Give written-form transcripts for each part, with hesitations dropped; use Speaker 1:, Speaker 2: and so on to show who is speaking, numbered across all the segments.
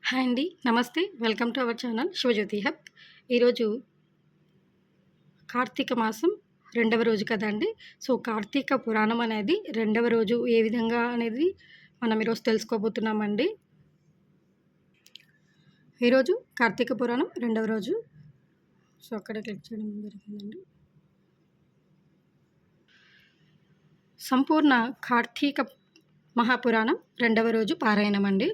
Speaker 1: Hi అండి. నమస్తే. Welcome to our channel Shivajyothi hub. ఈరోజు కార్తీక మాసం రెండవ రోజు కదండీ! సో, కార్తీక పురాణం అనేది రెండవ రోజు ఏ విధంగా అనేది మనం ఈరోజు తెలుసుకోబోతున్నామండి. ఈరోజు కార్తీక పురాణం రెండవ రోజు. సో, అక్కడ క్లిక్ చేయడం జరిగిందండి. సంపూర్ణ కార్తీక మహాపురాణం రెండవ రోజు పారాయణం అండి.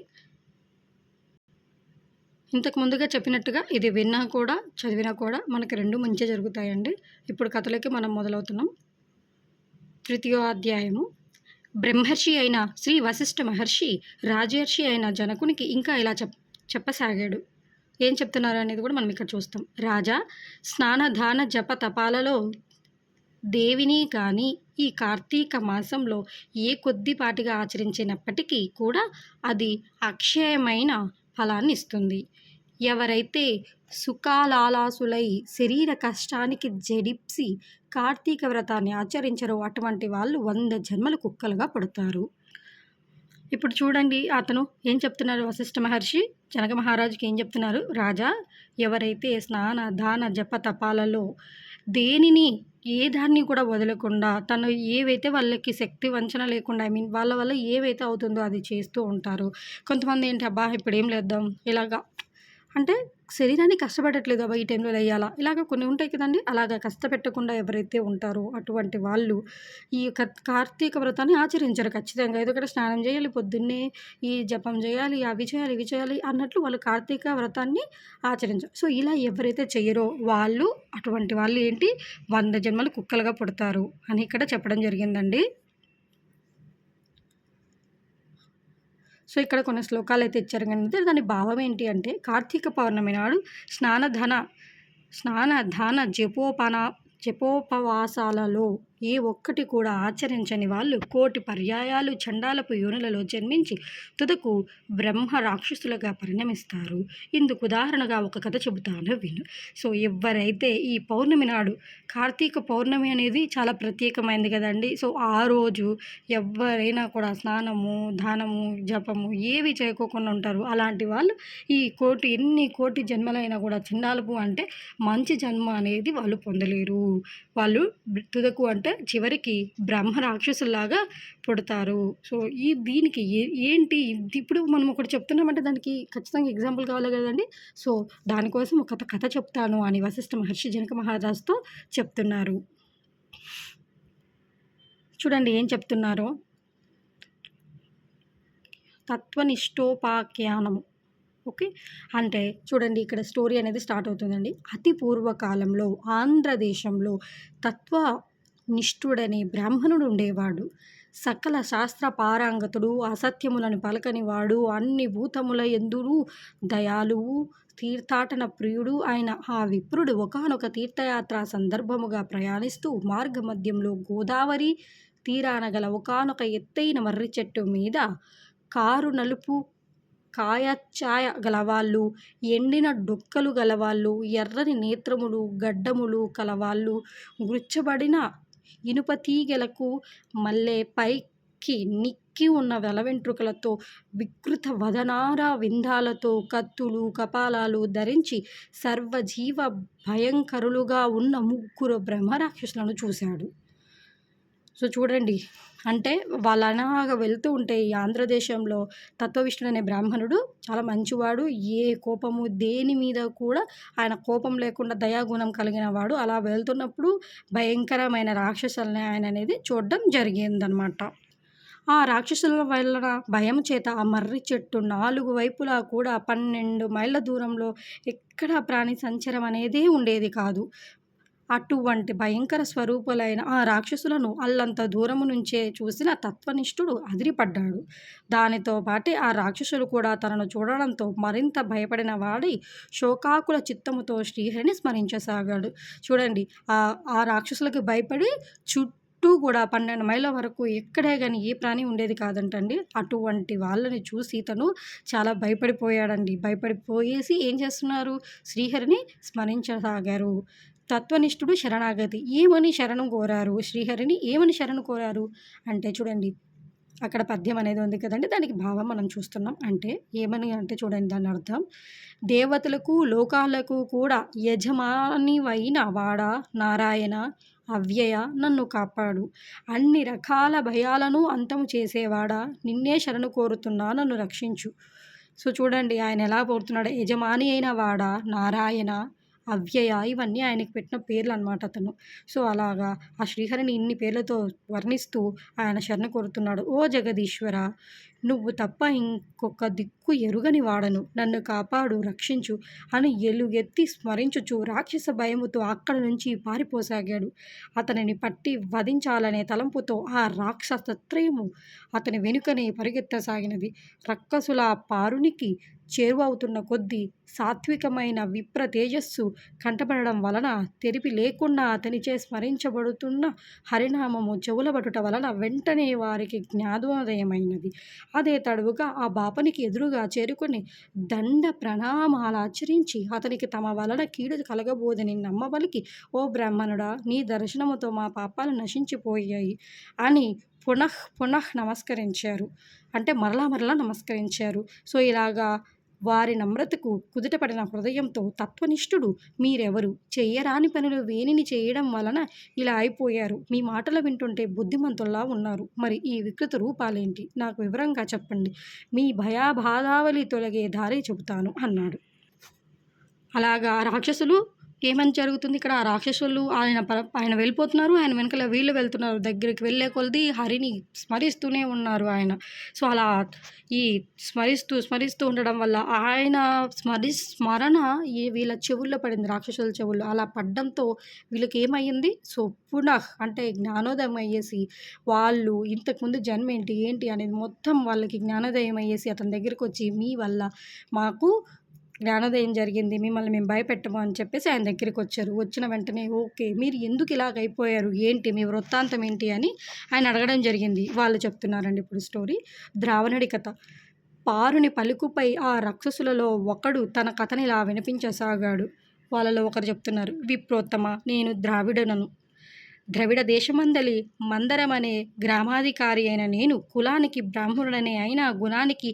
Speaker 1: ఇంతకు ముందుగా చెప్పినట్టుగా ఇది విన్నా కూడా, చదివినా కూడా మనకి 2 మంచే జరుగుతాయండి. ఇప్పుడు కథలోకి మనం మొదలవుతున్నాం. తృతీయోధ్యాయము. బ్రహ్మర్షి అయిన శ్రీ వశిష్ఠ మహర్షి రాజర్షి అయిన జనకునికి ఇంకా ఇలా చెప్పసాగాడు. ఏం చెప్తున్నారు అనేది కూడా మనం ఇక్కడ చూస్తాం. రాజా, స్నాన దాన జప తపాలలో దేవిని కానీ ఈ కార్తీక మాసంలో ఏ కొద్దిపాటిగా ఆచరించినప్పటికీ కూడా అది అక్షయమైన ఫలాన్ని ఇస్తుంది. ఎవరైతే సుఖాలాలాసులై శరీర కష్టానికి జడిప్సి కార్తీక వ్రతాన్ని ఆచరించరో అటువంటి వాళ్ళు 100 జన్మలు కుక్కలుగా పడతారు. ఇప్పుడు చూడండి, అతను ఏం చెప్తున్నారు? వశిష్ఠ మహర్షి జనక మహారాజుకి ఏం చెప్తున్నారు? రాజా, ఎవరైతే స్నాన దాన జప తపాలలో దేనిని ఏ దాన్ని కూడా వదలకుండా తను ఏవైతే వాళ్ళకి శక్తి వంచన లేకుండా వాళ్ళ వల్ల ఏవైతే అవుతుందో అది చేస్తూ ఉంటారు. కొంతమంది ఏంటి, అబ్బా ఇప్పుడు ఏం లేద్దాం ఇలాగా అంటే శరీరాన్ని కష్టపెట్టట్లేదు, అబ్బా ఈ టైంలో లేయాలా, ఇలాగ కొన్ని ఉంటాయి కదండి. అలాగా కష్టపెట్టకుండా ఎవరైతే ఉంటారో అటువంటి వాళ్ళు ఈ కార్తీక వ్రతాన్ని ఆచరించరు ఖచ్చితంగా. ఎందుకంటే స్నానం చేయాలి, పొద్దున్నే ఈ జపం చేయాలి, అవి చేయాలి, ఇవి చేయాలి అన్నట్లు వాళ్ళు కార్తీక వ్రతాన్ని ఆచరించరు. సో ఇలా ఎవరైతే చెయ్యరో వాళ్ళు అటువంటి వాళ్ళు ఏంటి 100 జన్మలు కుక్కలుగా పుడతారు అని ఇక్కడ చెప్పడం జరిగిందండి. సో ఇక్కడ కొన్ని శ్లోకాలు అయితే ఇచ్చారు కానీ దాని భావం ఏంటి అంటే, కార్తీక పౌర్ణమి నాడు స్నాన దాన జపోపవాసాలలో ఏ ఒక్కటి కూడా ఆచరించని వాళ్ళు 1,000,000 పర్యాయాలు చండాలపు యోనులలో జన్మించి తుదకు బ్రహ్మ రాక్షసులుగా పరిణమిస్తారు. ఇందుకు ఉదాహరణగా ఒక కథ చెబుతాను విను. సో ఎవరైతే ఈ పౌర్ణమి నాడు, కార్తీక పౌర్ణమి అనేది చాలా ప్రత్యేకమైనది కదండి. సో ఆ రోజు ఎవరైనా కూడా స్నానము, దానము, జపము ఏవి చేయకోకుండా ఉంటారు. అలాంటి వాళ్ళు ఈ ఎన్ని కోటి జన్మలైనా కూడా చండాలపు అంటే మంచి జన్మ అనేది వాళ్ళు పొందలేరు. వాళ్ళు తుదకు అంటే చివరికి బ్రహ్మ రాక్షసుల్లాగా పుడతారు. సో దీనికి ఏంటి ఇప్పుడు మనం ఒకటి చెప్తున్నామంటే దానికి ఖచ్చితంగా ఎగ్జాంపుల్ కావాలి కదండి. సో దానికోసం ఒక కథ చెప్తాను అని వశిష్ఠ మహర్షి జనక మహారాజుతో చెప్తున్నారు. చూడండి ఏం చెప్తున్నారో. తత్వనిష్టోపాఖ్యానము. ఓకే, అంటే చూడండి ఇక్కడ స్టోరీ అనేది స్టార్ట్ అవుతుందండి. అతి పూర్వకాలంలో ఆంధ్రదేశంలో తత్వనిష్ఠుడనే బ్రాహ్మణుడు ఉండేవాడు. సకల శాస్త్ర పారంగతుడు, అసత్యములను పలకనివాడు, అన్ని భూతముల యందును దయాళువు, తీర్థాటన ప్రియుడు అయిన ఆ విప్రుడు ఒకానొక తీర్థయాత్ర సందర్భముగా ప్రయాణిస్తూ మార్గమధ్యంలో గోదావరి తీరాన గల ఒకానొక ఎత్తైన మర్రి చెట్టు మీద కారు నలుపు కాయఛాయ గలవాళ్ళు, ఎండిన డొక్కలు గలవాళ్ళు, ఎర్రని నేత్రములు గడ్డములు కలవాళ్ళు, గుచ్చబడిన ఇనుప తీగెలకు మల్లె పైకి నిక్కి ఉన్న వెలవెంట్రుకలతో, వికృత వదనార విందాలతో, కత్తులు కపాలాలు ధరించి సర్వజీవ భయంకరులుగా ఉన్న 3 బ్రహ్మరాక్షసులను చూశాడు. సో చూడండి, అంటే వాళ్ళు అలాగా వెళ్తూ ఉంటే ఈ ఆంధ్రదేశంలో తత్వవిష్ణుడు అనే బ్రాహ్మణుడు చాలా మంచివాడు. ఏ కోపము దేని మీద కూడా ఆయన కోపం లేకుండా దయాగుణం కలిగిన వాడు. అలా వెళ్తున్నప్పుడు భయంకరమైన రాక్షసుల్ని ఆయన అనేది చూడడం జరిగిందనమాట. ఆ రాక్షసుల వలన భయం చేత ఆ మర్రి చెట్టు 4 వైపులా కూడా 12 మైళ్ళ దూరంలో ఎక్కడా ప్రాణి సంచారం అనేది ఉండేది కాదు. అటువంటి భయంకర స్వరూపులైన ఆ రాక్షసులను అల్లంత దూరము నుంచే చూసిన తత్వనిష్ఠుడు అదిరిపడ్డాడు. దానితో పాటే ఆ రాక్షసులు కూడా తనను చూడడంతో మరింత భయపడిన వాడై శోకాకుల చిత్తముతో శ్రీహరిని స్మరించసాగాడు. చూడండి, ఆ రాక్షసులకు భయపడి చుట్టూ కూడా 12 మైళ్ళ వరకు ఎక్కడే కానీ ఏ ప్రాణి ఉండేది కాదంటండి. అటువంటి వాళ్ళని చూసి తను చాలా భయపడిపోయాడండి. భయపడిపోయేసి ఏం చేస్తున్నారు, శ్రీహరిని స్మరించసాగారు. తత్వనిష్ఠుడు శరణాగతి ఏమని శరణం కోరారు, శ్రీహరిని ఏమని శరణు కోరారు అంటే చూడండి, అక్కడ పద్యం అనేది ఉంది కదండి, దానికి భావం మనం చూస్తున్నాం. అంటే ఏమని అంటే చూడండి దాని అర్థం. దేవతలకు లోకాలకు కూడా యజమానివైన వాడా నారాయణ అవ్యయ నన్ను కాపాడు. అన్ని రకాల భయాలను అంతము చేసేవాడా నిన్నే శరణు కోరుతున్నా నన్ను రక్షించు. సో చూడండి ఆయన ఎలా కోరుతున్నాడు. యజమాని అయిన వాడా నారాయణ అవ్యయ ఇవన్నీ ఆయనకి పెట్టిన పేర్లు అనమాట అతను. సో అలాగా ఆ శ్రీహరిని ఇన్ని పేర్లతో వర్ణిస్తూ ఆయన శరణ కోరుతున్నాడు. ఓ జగదీశ్వర, నువ్వు తప్ప ఇంకొక దిక్కు ఎరుగని వాడను, నన్ను కాపాడు రక్షించు అని ఎలుగెత్తి స్మరించుచు రాక్షస భయముతో అక్కడి నుంచి పారిపోసాగాడు. అతనిని పట్టి వధించాలనే తలంపుతో ఆ రాక్షసత్రయము అతని వెనుకనే పరిగెత్తసాగినది. రక్కసుల పారునికి చేరువవుతున్న కొద్దీ సాత్వికమైన విప్ర తేజస్సు కంటపడడం వలన తెరిపి లేకుండా అతనిచే స్మరించబడుతున్న హరినామము చెవులబడుట వలన వెంటనే వారికి జ్ఞానోదయమైనది. అదే తడువుగా ఆ బాపనికి ఎదురుగా చేరుకొని దండ ప్రణామాలాచరించి అతనికి తమ వలన కీడు కలగబోదని నమ్మబలికి, ఓ బ్రాహ్మణుడా, నీ దర్శనముతో మా పాపాలు నశించిపోయాయి అని పునః పునః నమస్కరించారు. అంటే మరలా మరలా నమస్కరించారు. సో ఇలాగా వారి నమ్రతకు కుదుటపడిన హృదయంతో తత్వనిష్ఠుడు, మీరెవరు, చెయ్యరాని పనులు వేనిని చేయడం వలన ఇలా అయిపోయారు, మీ మాటలు వింటుంటే బుద్ధిమంతుల్లా ఉన్నారు, మరి ఈ వికృత రూపాలేంటి, నాకు వివరంగా చెప్పండి, మీ భయాబాధావళి తొలగే దారి చెబుతాను అన్నాడు. అలాగా రాక్షసులు ఏమని జరుగుతుంది ఇక్కడ, ఆ రాక్షసులు ఆయన వెళ్ళిపోతున్నారు, ఆయన వెనకాల వీళ్ళు వెళ్తున్నారు. దగ్గరికి వెళ్ళే కొలది హరిని స్మరిస్తూనే ఉన్నారు ఆయన. సో అలా ఈ స్మరిస్తూ ఉండడం వల్ల ఆయన స్మరణ వీళ్ళ చెవుల్లో పడింది, రాక్షసుల చెవుల్లో. అలా పడ్డంతో వీళ్ళకి ఏమయ్యింది, సో పునః అంటే జ్ఞానోదయం అయ్యేసి వాళ్ళు ఇంతకుముందు జన్మ ఏంటి అనేది మొత్తం వాళ్ళకి జ్ఞానోదయం అయ్యేసి అతని దగ్గరికి వచ్చి, మీ వల్ల మాకు జ్ఞానోదయం జరిగింది, మిమ్మల్ని మేము భయపెట్టము అని చెప్పేసి ఆయన దగ్గరికి వచ్చారు. వచ్చిన వెంటనే ఓకే, మీరు ఎందుకు ఇలాగ అయిపోయారు, ఏంటి మీ వృత్తాంతం ఏంటి అని ఆయన అడగడం జరిగింది. వాళ్ళు చెప్తున్నారండి ఇప్పుడు స్టోరీ. ద్రావణుడి కథ. పారుని పలుకుపై ఆ రాక్షసులలో ఒకడు తన కథని ఇలా వినిపించసాగాడు. వాళ్ళలో ఒకరు చెప్తున్నారు, విప్రోత్తమ, నేను ద్రవిడ దేశమందలి మందరమనే గ్రామాధికారి అయిన నేను కులానికి బ్రాహ్మణుడనే అయిన గుణానికి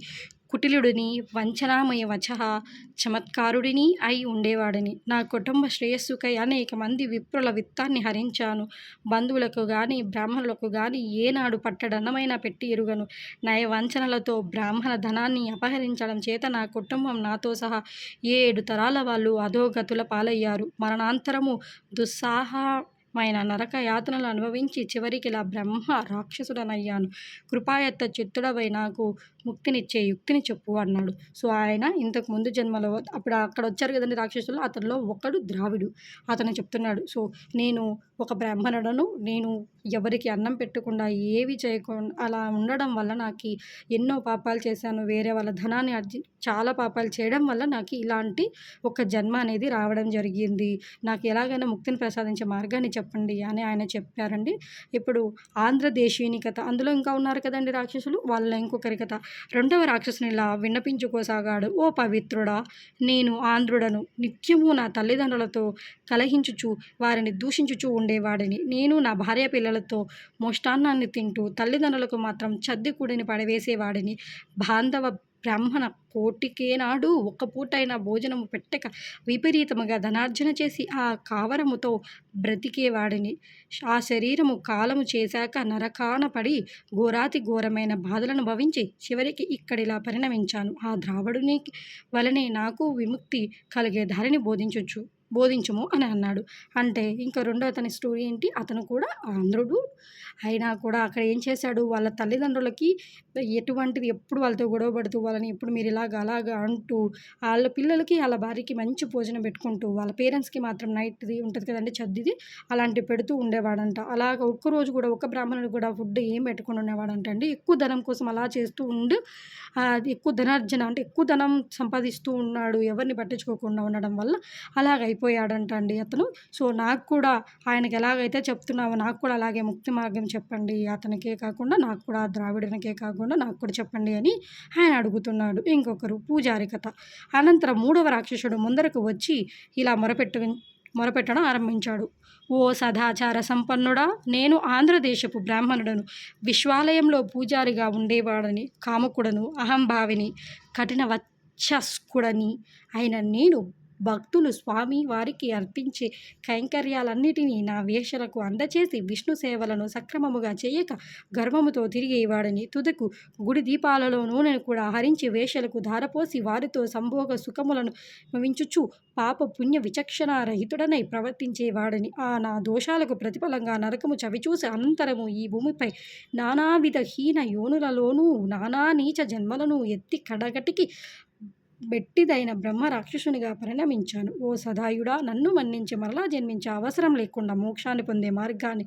Speaker 1: కుటిలుడిని, వంచనామయ వచః చమత్కారుడిని అయి ఉండేవాడిని. నా కుటుంబ శ్రేయస్సుకై అనేక మంది విప్రుల విత్తాన్ని హరించాను. బంధువులకు గాని బ్రాహ్మణులకు గాని ఏనాడు పట్టడన్నమైనా పెట్టి ఎరుగను. నయవంచనలతో బ్రాహ్మణ ధనాన్ని అపహరించడం చేత నా కుటుంబం నాతో సహా 7 తరాల వాళ్ళు అధోగతుల పాలయ్యారు. మరణాంతరము దుస్సాహమైన నరక యాతనలు అనుభవించి చివరికి ఇలా బ్రహ్మ రాక్షసుడనయ్యాను. కృపాయత్త చిత్తుడవై నాకు ముక్తినిచ్చే యుక్తిని చెప్పు అన్నాడు. సో ఆయన ఇంతకు ముందు జన్మలో అక్కడ వచ్చారు కదండి రాక్షసులు, అతనిలో ఒకడు ద్రావిడు. అతను చెప్తున్నాడు, సో నేను ఒక బ్రాహ్మణుడను, నేను ఎవరికి అన్నం పెట్టకుండా ఏవి చేయకుండా అలా ఉండడం వల్ల నాకు ఎన్నో పాపాలు చేశాను, వేరే వాళ్ళ ధనాన్ని చాలా పాపాలు చేయడం వల్ల నాకు ఇలాంటి ఒక జన్మ అనేది రావడం జరిగింది, నాకు ఎలాగైనా ముక్తిని ప్రసాదించే మార్గాన్ని చెప్పండి అని ఆయన చెప్పారండి. ఇప్పుడు ఆంధ్రదేశీయుని కథ, అందులో ఇంకా ఉన్నారు కదండి రాక్షసులు, వాళ్ళ ఇంకొకరి కథ. రెండవ రాక్షసుని ఇలా విన్నపించుకోసాగాడు. ఓ పవిత్రుడా, నేను ఆంధ్రుడను, నిత్యము నా తల్లిదండ్రులతో కలహించుచు వారిని దూషించుచూ ఉండేవాడిని. నేను నా భార్య పిల్లలతో మోష్టాన్నాన్ని తింటూ తల్లిదండ్రులకు మాత్రం చద్దికూడిని పడవేసేవాడిని. బాంధవ బ్రాహ్మణ కోటికేనాడు ఒక్క పూటైన భోజనము పెట్టక విపరీతముగా ధనార్జన చేసి ఆ కావరముతో బ్రతికేవాడిని. ఆ శరీరము కాలము చేశాక నరకాన పడి ఘోరాతి ఘోరమైన బాధలను భవించి చివరికి ఇక్కడిలా పరిణమించాను. ఆ ద్రావడుని వలనే నాకు విముక్తి కలిగే దారిని బోధించుము అని అన్నాడు. అంటే ఇంకా రెండో అతని స్టోరీ ఏంటి, అతను కూడా ఆంధ్రుడు అయినా కూడా అక్కడ ఏం చేశాడు, వాళ్ళ తల్లిదండ్రులకి ఎటువంటిది ఎప్పుడు వాళ్ళతో గొడవ పడుతూ వాళ్ళని ఎప్పుడు మీరు అలాగా అంటూ వాళ్ళ పిల్లలకి వాళ్ళ భార్యకి మంచి భోజనం పెట్టుకుంటూ వాళ్ళ పేరెంట్స్కి మాత్రం నైట్ది ఉంటుంది కదండి చద్దిది అలాంటివి పెడుతూ ఉండేవాడంట. అలాగ ఒక్కరోజు కూడా ఒక బ్రాహ్మణుడు కూడా ఫుడ్ ఏం పెట్టుకుని ఉండేవాడంట అండి. ఎక్కువ ధనం కోసం అలా చేస్తూ ఉండి ఎక్కువ ధనార్జన అంటే ఎక్కువ ధనం సంపాదిస్తూ ఉన్నాడు, ఎవరిని పట్టించుకోకుండా ఉండడం వల్ల అలాగైపోయాడంట అండి అతను. సో నాకు కూడా ఆయనకి ఎలాగైతే చెప్తున్నావో నాకు కూడా అలాగే ముక్తి మార్గం చెప్పండి, అతనికే కాకుండా నాకు కూడా ద్రావిడునికే కాకుండా నాకు కూడా చెప్పండి అని ఆయన అడుగుతున్నాడు. ఇంకొకరు పూజారి కథ. అనంతరం 3వ రాక్షసుడు ముందరకు వచ్చి ఇలా మొరపెట్టడం ఆరంభించాడు. ఓ సదాచార సంపన్నుడా, నేను ఆంధ్రదేశపు బ్రాహ్మణుడను, విశ్వాలయంలో పూజారిగా ఉండేవాడని, కాముకుడను, అహంభావిని, కఠిన వచ్చస్కుడని అయిన నేను భక్తులు స్వామి వారికి అర్పించే కైంకర్యాలన్నిటినీ నా వేషలకు అందచేసి విష్ణు సేవలను సక్రమముగా చేయక గర్వముతో తిరిగేవాడని, తుదకు గుడి దీపాలలో నూనెను కూడా హరించి వేషలకు ధారపోసి వారితో సంభోగ సుఖములను వించుచు పాప పుణ్య విచక్షణారహితుడనై ప్రవర్తించేవాడని, ఆ నా దోషాలకు ప్రతిఫలంగా నరకము చవిచూసి అనంతరము ఈ భూమిపై నానావిధ హీన యోనులలోనూ నానా నీచ జన్మలను ఎత్తి కడగటికి బెట్టిదైన బ్రహ్మ రాక్షసునిగా పరిణమించాను. ఓ సదాయుడా, నన్ను మన్నించి మరలా జన్మించే అవసరం లేకుండా మోక్షాన్ని పొందే మార్గాన్ని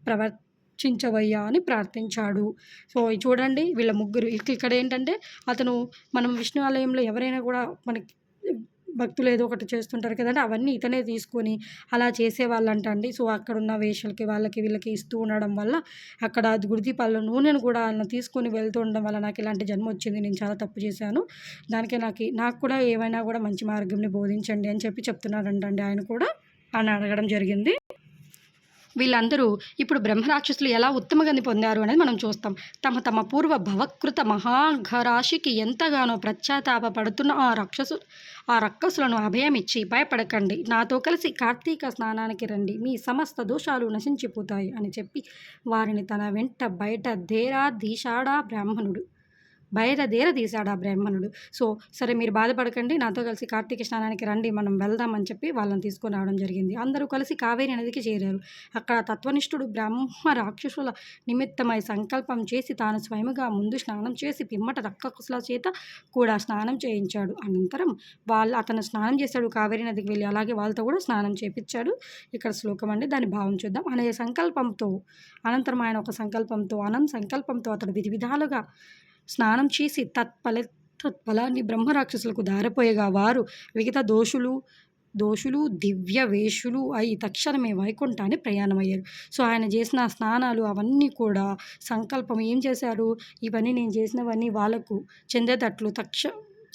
Speaker 1: ప్రవర్తించవయ్యా అని ప్రార్థించాడు. సో చూడండి వీళ్ళ ముగ్గురు ఇక్కడ ఏంటంటే అతను మనం విష్ణు ఆలయంలో ఎవరైనా కూడా మనకి భక్తులు ఏదో ఒకటి చేస్తుంటారు కదండి, అవన్నీ ఇతనే తీసుకొని అలా చేసేవాళ్ళంట అండి. సో అక్కడున్న వేషలకి వాళ్ళకి వీళ్ళకి ఇస్తూ ఉండడం వల్ల అక్కడ గుడిదీపాల్లో నూనెను కూడా ఆయన తీసుకొని వెళ్తూ ఉండడం వల్ల నాకు ఇలాంటి జన్మ వచ్చింది, నేను చాలా తప్పు చేశాను, దానికే నాకు కూడా ఏమైనా కూడా మంచి మార్గంని బోధించండి అని చెప్తున్నారంటండి ఆయన కూడా అని అడగడం జరిగింది. వీళ్ళందరూ ఇప్పుడు బ్రహ్మరాక్షసులు ఎలా ఉత్తమగతి పొందారు అనేది మనం చూస్తాం. తమ పూర్వ భవకృత మహాఘరాశికి ఎంతగానో పశ్చాత్తాపపడుతున్న ఆ రక్కసులను అభయమిచ్చి భయపడకండి, నాతో కలిసి కార్తీక స్నానానికి రండి, మీ సమస్త దోషాలు నశించిపోతాయి అని చెప్పి వారిని తన వెంట బయలుదేరదీశాడు ఆ బ్రాహ్మణుడు. సో సరే మీరు బాధపడకండి, నాతో కలిసి కార్తీక స్నానానికి రండి, మనం వెళ్దామని చెప్పి వాళ్ళని తీసుకొని రావడం జరిగింది. అందరూ కలిసి కావేరి నదికి చేరారు. అక్కడ తత్వనిష్ఠుడు బ్రహ్మ రాక్షసుల నిమిత్తమై సంకల్పం చేసి తాను స్వయముగా ముందు స్నానం చేసి పిమ్మట రక్కసుల చేత కూడా స్నానం చేయించాడు. అనంతరం అతను స్నానం చేశాడు కావేరి నదికి వెళ్ళి, అలాగే వాళ్ళతో కూడా స్నానం చేయించాడు. ఇక్కడ శ్లోకం అండి, దాని భావం చూద్దాం. అనంతరం ఆయన ఒక సంకల్పంతో అతడు విధాలుగా స్నానం చేసి తత్ఫలాన్ని బ్రహ్మరాక్షసులకు ధారపోయగా వారు విగత దోషులు దివ్య వేషులు అయి తక్షణమే వైకుంఠాన్ని ప్రయాణమయ్యారు. సో ఆయన చేసిన స్నానాలు అవన్నీ కూడా సంకల్పం ఏం చేశారు, ఇవన్నీ నేను చేసినవన్నీ వాళ్ళకు చెందేటట్లు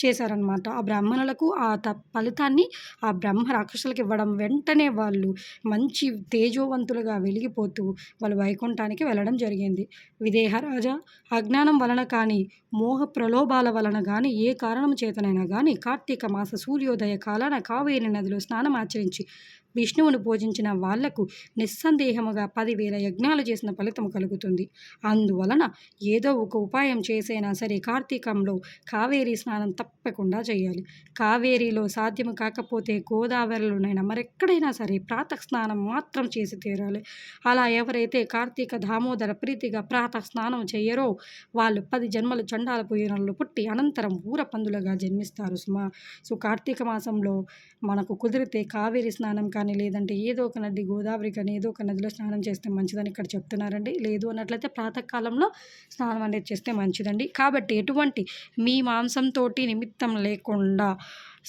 Speaker 1: చేశారనమాట. ఆ బ్రాహ్మణులకు ఆ ఫలితాన్ని ఆ బ్రహ్మ రాక్షసులకు ఇవ్వడం, వెంటనే వాళ్ళు మంచి తేజోవంతులుగా వెలిగిపోతూ వాళ్ళు వైకుంఠానికి వెళ్ళడం జరిగింది. విదేహరాజా, అజ్ఞానం వలన కానీ మోహ ప్రలోభాల వలన కానీ ఏ కారణం చేతనైనా కానీ కార్తీక మాస సూర్యోదయ కాలాన కావేరి నదిలో స్నానం ఆచరించి విష్ణువును పూజించిన వాళ్లకు నిస్సందేహముగా 10,000 యజ్ఞాలు చేసిన ఫలితం కలుగుతుంది. అందువలన ఏదో ఒక ఉపాయం చేసైనా సరే కార్తీకంలో కావేరీ స్నానం తప్పకుండా చేయాలి. కావేరీలో సాధ్యము కాకపోతే గోదావరిలోనైనా మరెక్కడైనా సరే ప్రాతః స్నానం మాత్రం చేసి తీరాలి. అలా ఎవరైతే కార్తీక దామోదర ప్రీతిగా ప్రాతః స్నానం చేయరో వాళ్ళు 10 జన్మలు చండాలపు యోనులలో పుట్టి అనంతరం ఊర పందులుగా జన్మిస్తారు సుమా. సో కార్తీక మాసంలో మనకు కుదిరితే కావేరీ స్నానం కానీ లేదంటే ఏదో ఒక నది, గోదావరి కానీ ఏదో ఒక నదిలో స్నానం చేస్తే మంచిదని ఇక్కడ చెప్తున్నారండి. లేదు అన్నట్లయితే ప్రాతకాలంలో స్నానం అనేది చేస్తే మంచిదండి. కాబట్టి ఎటువంటి మీ మాంసంతో నిమిత్తం లేకుండా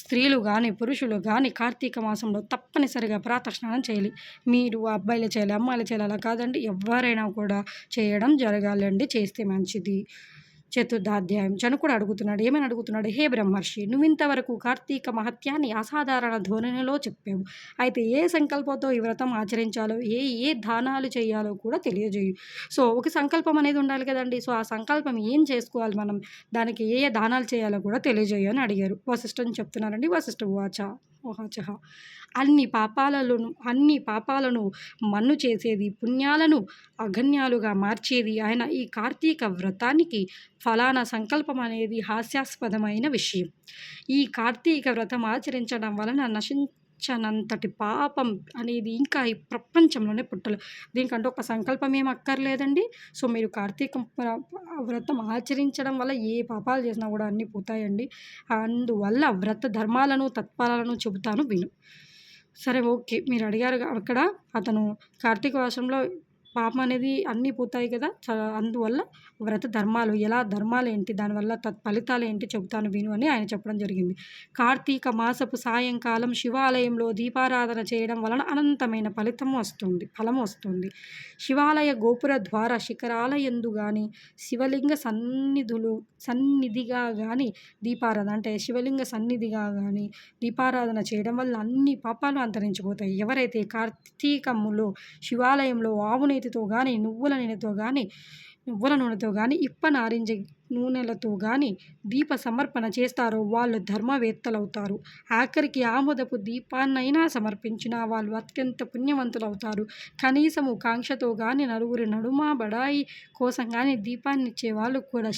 Speaker 1: స్త్రీలు కానీ పురుషులు కానీ కార్తీక మాసంలో తప్పనిసరిగా ప్రాతః స్నానం చేయాలి. మీరు అబ్బాయిలు చేయాలి, అమ్మాయిలు చేయాలి అలా కాదండి, ఎవరైనా కూడా చేయడం జరగాలండి, చేస్తే మంచిది. చతుర్థాధ్యాయం. జనకుడు అడుగుతున్నాడు, ఏమని అడుగుతున్నాడు, హే బ్రహ్మర్షి, నువ్వింతవరకు కార్తీక మహత్యాన్ని అసాధారణ ధోరణిలో చెప్పావు. అయితే ఏ సంకల్పంతో ఈ వ్రతం ఆచరించాలో, ఏ దానాలు చేయాలో కూడా తెలియజేయు. సో ఒక సంకల్పం అనేది ఉండాలి కదండి. సో ఆ సంకల్పం ఏం చేసుకోవాలి మనం, దానికి ఏ దానాలు చేయాలో కూడా తెలియజేయు అని అడిగారు. వశిష్ఠుని చెప్తున్నారండి. వశిష్ఠ ఉవాచ అన్ని పాపాలను మన్ను చేసేది, పుణ్యాలను అగణ్యాలుగా మార్చేది అయిన ఈ కార్తీక వ్రతానికి ఫలానా సంకల్పం అనేది హాస్యాస్పదమైన విషయం. ఈ కార్తీక వ్రతం ఆచరించడం వలన నశించనంతటి పాపం అనేది ఇంకా ఈ ప్రపంచంలోనే పుట్టలు. దీనికంటే ఒక సంకల్పం ఏం అక్కర్లేదండి. సో మీరు కార్తీక వ్రతం ఆచరించడం వల్ల ఏ పాపాలు చేసినా కూడా అన్నీ పోతాయండి. అందువల్ల వ్రత ధర్మాలను తత్ఫలాలను చెబుతాను విను. సరే ఓకే, మీరు అడిగారు అక్కడ అతను కార్తీక మాసంలో పాపం అనేది అన్నీ పోతాయి కదా! అందువల్ల వ్రత ధర్మాలు ధర్మాలేంటి, దానివల్ల ఫలితాలేంటి చెబుతాను విను అని ఆయన చెప్పడం జరిగింది. కార్తీక మాసపు సాయంకాలం శివాలయంలో దీపారాధన చేయడం వలన అనంతమైన ఫలం వస్తుంది. శివాలయ గోపుర ద్వార శిఖరాల యందు గాని, శివలింగ సన్నిధిగా గాని శివలింగ సన్నిధిగా గాని దీపారాధన చేయడం వల్ల అన్ని పాపాలు అంతరించిపోతాయి. ఎవరైతే కార్తీకములో శివాలయంలో ఆవు నేతితో గాని, నువ్వుల నూనెతో గాని, ఇప్ప నారింజ నూనెలతో గాని దీప సమర్పణ చేస్తారో వాళ్ళు ధర్మవేత్తలవుతారు. ఆఖరికి ఆమోదపు దీపాన్నైనా సమర్పించినా వాళ్ళు అత్యంత పుణ్యవంతులవుతారు. కనీసము కాంక్షతో గాని, నలుగురి నడుమ బడాయి కోసం గాని దీపాన్నిచ్చే వాళ్ళు కూడా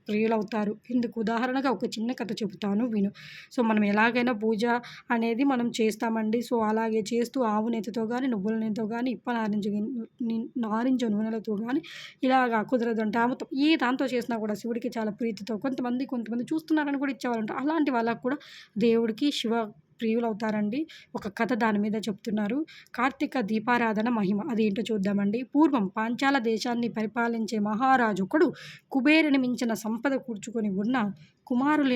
Speaker 1: ప్రియులవుతారు. ఇందుకు ఉదాహరణగా ఒక చిన్న కథ చెబుతాను విను. సో, మనం ఎలాగైనా పూజ అనేది మనం చేస్తామండి. సో, అలాగే చేస్తూ ఆవు నెయ్యితో గాని, నువ్వుల నూనెతో గాని, నారింజ నూనెలతో గాని ఇలాగా కుదరదంటే ఏ దాంతో చేసినా కూడా శివుడికి చాలా ప్రీతితో కొంతమంది చూస్తున్నారని కూడా ఇచ్చేవాళ్ళంట. అలాంటి వాళ్ళకు కూడా దేవుడికి ప్రియులవుతారండి. ఒక కథ దాని మీద చెప్తున్నారు. కార్తీక దీపారాధన మహిమ అదేంటో చూద్దామండి. పూర్వం పాంచాల దేశాన్ని పరిపాలించే మహారాజు ఒకడు కుబేరుని మించిన సంపద కూర్చుకొని ఉన్న కుమారులు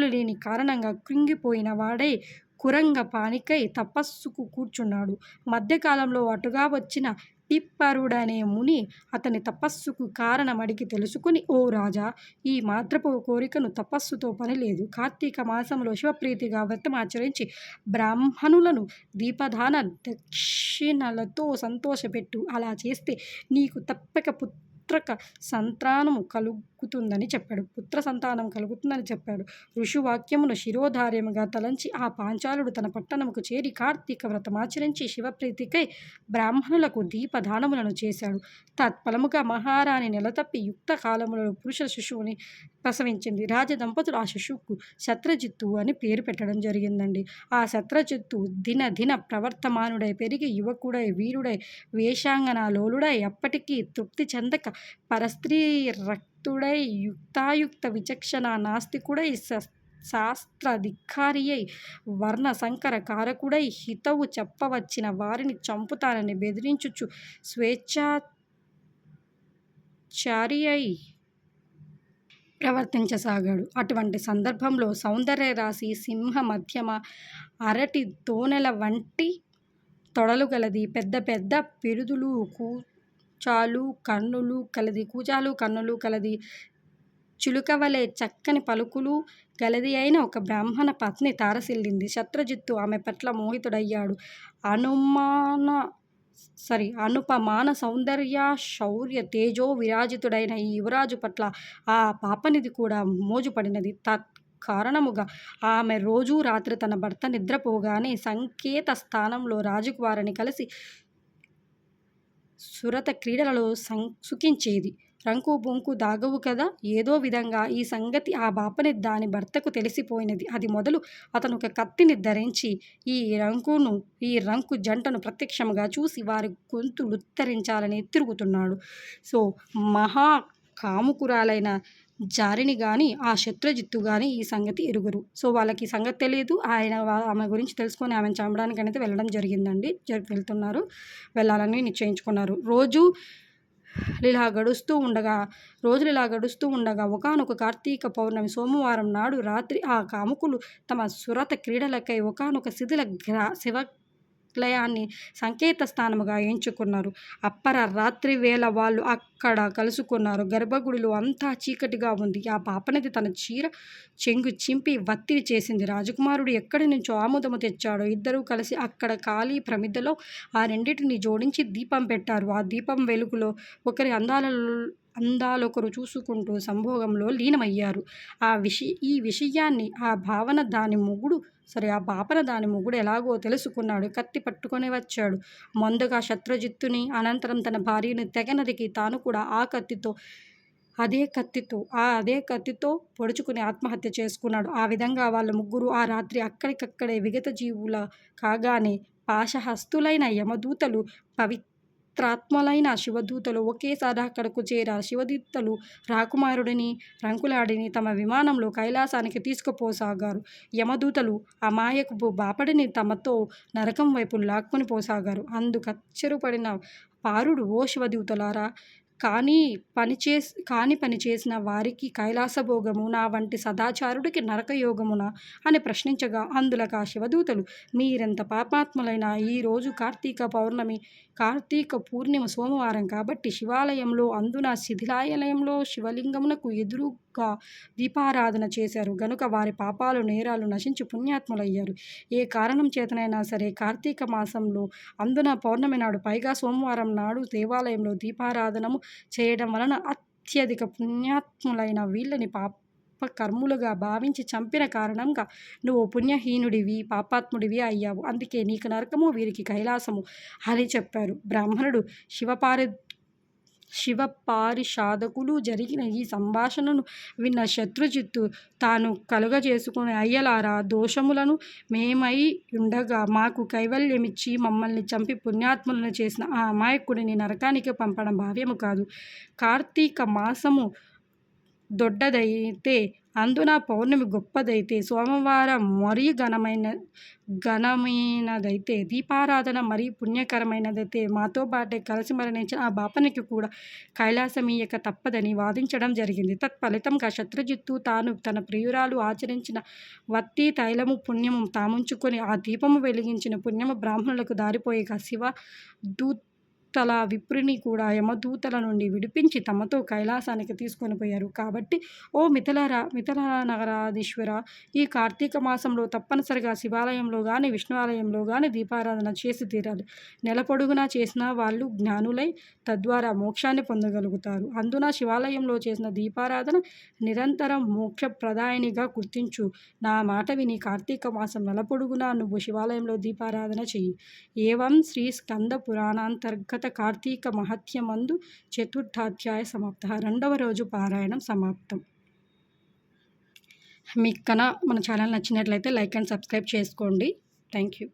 Speaker 1: లేని కారణంగా కృంగిపోయిన వాడై కురంగపానికై తపస్సుకు కూర్చున్నాడు. మధ్యకాలంలో అటుగా వచ్చిన పిప్పరుడనే ముని అతని తపస్సుకు కారణమడిగి తెలుసుకుని, ఓ రాజా, ఈ మాత్రపు కోరికను తపస్సుతో పనిలేదు. కార్తీక మాసంలో శివప్రీతిగా వ్రతమాచరించి బ్రాహ్మణులను దీపదాన దక్షిణలతో సంతోషపెట్టు. అలా చేస్తే నీకు తప్పక పుత్ర సంతానం కలుగుతుందని చెప్పాడు. ఋషివాక్యమును శిరోధార్యముగా తలంచి ఆ పాంచాలుడు తన పట్టణముకు చేరి కార్తీక వ్రతమాచరించి శివప్రీతికై బ్రాహ్మణులకు దీపదానములను చేశాడు. తత్ఫలముగా మహారాణి నెలతప్పి యుక్త కాలములలో పురుష శిశువుని ప్రసవించింది. రాజదంపతులు ఆ శిశువుకు శత్రజిత్తు అని పేరు పెట్టడం జరిగిందండి. ఆ శత్రజిత్తు దిన ప్రవర్తమానుడై పెరిగి యువకుడై, వీరుడై, వేషాంగనాలోలుడై, అప్పటికీ తృప్తి చెందక పరస్త్రీ రక్తుడై, యుక్తాయుక్త విచక్షణ నాస్తికుడై, శాస్త్రాధికారి అయి, వర్ణ సంకర కారకుడై, హితవు చెప్పవచ్చిన వారిని చంపుతానని బెదిరించుచు స్వేచ్ఛాచారి అయి ప్రవర్తించసాగాడు. అటువంటి సందర్భంలో సౌందర్య రాశి సింహ మధ్యమ, అరటి తోనెల వంటి తొడలు గలది, పెద్ద పెద్ద పిరుదులు, కూచాలు కన్నులు కలది, చిలుకవలే చక్కని పలుకులు గలది అయిన ఒక బ్రాహ్మణ పత్ని తారసిల్లింది. శత్రుజిత్తు ఆమె పట్ల మోహితుడయ్యాడు. అనుపమాన సౌందర్య, శౌర్య, తేజో విరాజితుడైన ఈ యువరాజు పట్ల ఆ పాపనిధి కూడా మోజుపడినది. కారణముగా ఆమె రోజూ రాత్రి తన భర్త నిద్రపోగానే సంకేత స్థానంలో రాజకుమారిని కలిసి సురత క్రీడలలో సుఖించేది. రంకు బొంకు దాగవు కదా. ఏదో విధంగా ఈ సంగతి ఆ బాపని దాని భర్తకు తెలిసిపోయినది. అది మొదలు అతను ఒక కత్తిని ధరించి ఈ రంకు జంటను ప్రత్యక్షముగా చూసి వారి గొంతులుత్తరించాలని తిరుగుతున్నాడు. సో, మహా కాముకురాలైన జారిని గాని, ఆ శత్రుజిత్తు గాని ఈ సంగతి ఎరుగరు. సో, వాళ్ళకి ఈ సంగతి తెలియదు. ఆమె గురించి తెలుసుకొని ఆమెను చంపడానికి అనేది వెళ్ళడం జరిగిందండి. వెళ్ళాలని నిశ్చయించుకున్నారు. రోజులు ఇలా గడుస్తూ ఉండగా ఒకానొక కార్తీక పౌర్ణమి సోమవారం నాడు రాత్రి ఆ కాముకులు తమ సురత క్రీడలకై ఒకానొక శివాలయాన్ని సంకేత స్థానముగా ఎంచుకున్నారు. అప్పర రాత్రి వేళ వాళ్ళు అక్కడ కలుసుకున్నారు. గర్భగుడిలో అంతా చీకటిగా ఉంది. ఆ పాపనిది తన చీర చెంగు చింపి వత్తిడి చేసింది. రాజకుమారుడు ఎక్కడి నుంచో ఆముదము తెచ్చాడో. ఇద్దరూ కలిసి అక్కడ ఖాళీ ప్రమిదలో ఆ రెండింటిని జోడించి దీపం పెట్టారు. ఆ దీపం వెలుగులో ఒకరి అందాలొకరు చూసుకుంటూ సంభోగంలో లీనమయ్యారు. ఈ విషయాన్ని ఆ పాపన దాని మొగుడు ఎలాగో తెలుసుకున్నాడు. కత్తి పట్టుకొని వచ్చాడు. ముందుగా శత్రుజిత్తుని, అనంతరం తన భార్యను తెగనరికి తాను కూడా అదే కత్తితో పొడుచుకుని ఆత్మహత్య చేసుకున్నాడు. ఆ విధంగా వాళ్ళ ముగ్గురు ఆ రాత్రి అక్కడికక్కడే విగత జీవుల కాగానే పాశహస్తులైన యమదూతలు పవిత్రాత్మలైన శివదూతలు ఒకేసారి అక్కడకు చేరారు. శివదూతలు రాకుమారుడిని రంకులాడిని తమ విమానంలో కైలాసానికి తీసుకుపోసాగారు. యమదూతలు అమాయకపు బాపడిని తమతో నరకం వైపు లాక్కొని పోసాగారు. అందుకచ్చరుపడిన పారుడు, ఓ శివదూతలారా, కాని పని చేసిన వారికి కైలాసభోగము, నా వంటి సదాచారుడికి నరకయోగమునా అని ప్రశ్నించగా, అందులక ఆ శివదూతలు, మీరెంత పాపాత్ములైనా ఈరోజు కార్తీక పూర్ణిమ సోమవారం కాబట్టి శివాలయంలో అందున శిథిలాలయంలో శివలింగమునకు ఎదురుగా దీపారాధన చేశారు గనుక వారి పాపాలు నేరాలు నశించి పుణ్యాత్ములయ్యారు. ఏ కారణం చేతనైనా సరే కార్తీక మాసంలో అందున పౌర్ణమి నాడు, పైగా సోమవారం నాడు దేవాలయంలో దీపారాధనము చేయడం వలన అత్యధిక పుణ్యాత్ములైన వీళ్ళని పాపకర్ములుగా భావించి చంపిన కారణంగా నువ్వు పుణ్యహీనుడివి, పాపాత్ముడివి అయ్యావు. అందుకే నీకు నరకము, వీరికి కైలాసము అని చెప్పారు. బ్రాహ్మణుడు శివపారిషాదకులు జరిగిన ఈ సంభాషణను విన్న శత్రుజిత్తు తాను కలుగజేసుకుని, అయ్యలారా, దోషములను మేమై ఉండగా మాకు కైవల్యమిచ్చి మమ్మల్ని చంపి పుణ్యాత్ములను చేసిన ఆ అమాయకుడిని నరకానికి పంపడం భావ్యము కాదు. కార్తీక మాసము దొడ్డదైతే, అందున పౌర్ణమి గొప్పదైతే, సోమవారం మరీ ఘనమైనదైతే, దీపారాధన మరీ పుణ్యకరమైనదైతే మాతో పాటే కలిసి మరణించిన ఆ బాపనికి కూడా కైలాసమీయక తప్పదని వాదించడం జరిగింది. తత్ఫలితంగా శత్రుజిత్తు తాను తన ప్రియురాలు ఆచరించిన వత్తి తైలము పుణ్యము తాముంచుకొని ఆ దీపము వెలిగించిన పుణ్యము బ్రాహ్మణులకు దారిపోయేగా విప్రుని కూడా యమదూతల నుండి విడిపించి తమతో కైలాసానికి తీసుకొని పోయారు. కాబట్టి ఓ మిథిలా నగరాధీశ్వర, ఈ కార్తీక మాసంలో తప్పనిసరిగా శివాలయంలో కానీ విష్ణు ఆలయంలో కానీ దీపారాధన చేసి తీరాలి. నెల పొడుగునా చేసిన వాళ్ళు జ్ఞానులై తద్వారా మోక్షాన్ని పొందగలుగుతారు. అందున శివాలయంలో చేసిన దీపారాధన నిరంతరం మోక్షప్రదాయనిగా గుర్తించు. నా మాట విని కార్తీక మాసం నెల పొడుగునా నువ్వు శివాలయంలో దీపారాధన చెయ్యి. ఏవం శ్రీ స్కంద పురాణాంతర్గత కార్తీక మహత్యమందు చతుర్థాధ్యాయ సమాప్త. 2వ రోజు పారాయణం సమాప్తం. మీకు మన ఛానల్ నచ్చినట్లయితే లైక్ అండ్ సబ్స్క్రైబ్ చేసుకోండి. Thank you.